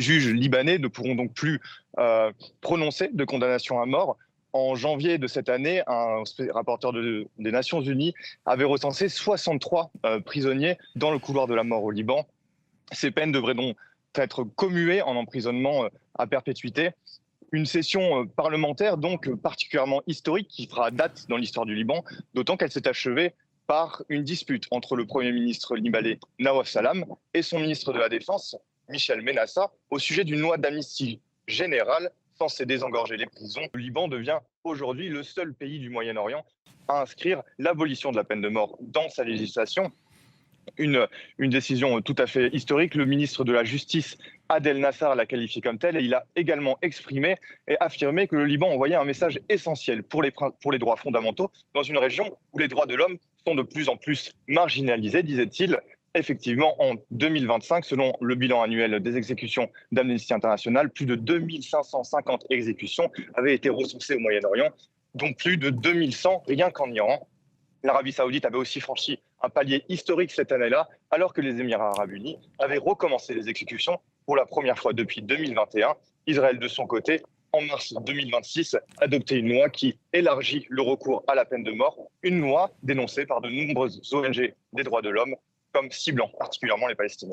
juges libanais ne pourront donc plus prononcer de condamnation à mort. En janvier de cette année, un rapporteur des Nations Unies avait recensé 63 prisonniers dans le couloir de la mort au Liban. Ces peines devraient donc être commuées en emprisonnement à perpétuité. Une session parlementaire donc particulièrement historique qui fera date dans l'histoire du Liban, d'autant qu'elle s'est achevée par une dispute entre le Premier ministre libanais Nawaf Salam et son ministre de la Défense, Michel Menassa, au sujet d'une loi d'amnistie générale censée désengorger les prisons. Le Liban devient aujourd'hui le seul pays du Moyen-Orient à inscrire l'abolition de la peine de mort dans sa législation. Une décision tout à fait historique. Le ministre de la Justice, Adel Nassar, l'a qualifié comme tel et il a également exprimé et affirmé que le Liban envoyait un message essentiel pour les droits fondamentaux dans une région où les droits de l'homme sont de plus en plus marginalisés, disait-il. Effectivement, en 2025, selon le bilan annuel des exécutions d'Amnesty International, plus de 2550 exécutions avaient été recensées au Moyen-Orient, dont plus de 2100 rien qu'en Iran. L'Arabie saoudite avait aussi franchi un palier historique cette année-là, alors que les Émirats arabes unis avaient recommencé les exécutions pour la première fois depuis 2021. Israël, de son côté, en mars 2026, adoptait une loi qui élargit le recours à la peine de mort, une loi dénoncée par de nombreuses ONG des droits de l'homme comme ciblant particulièrement les Palestiniens.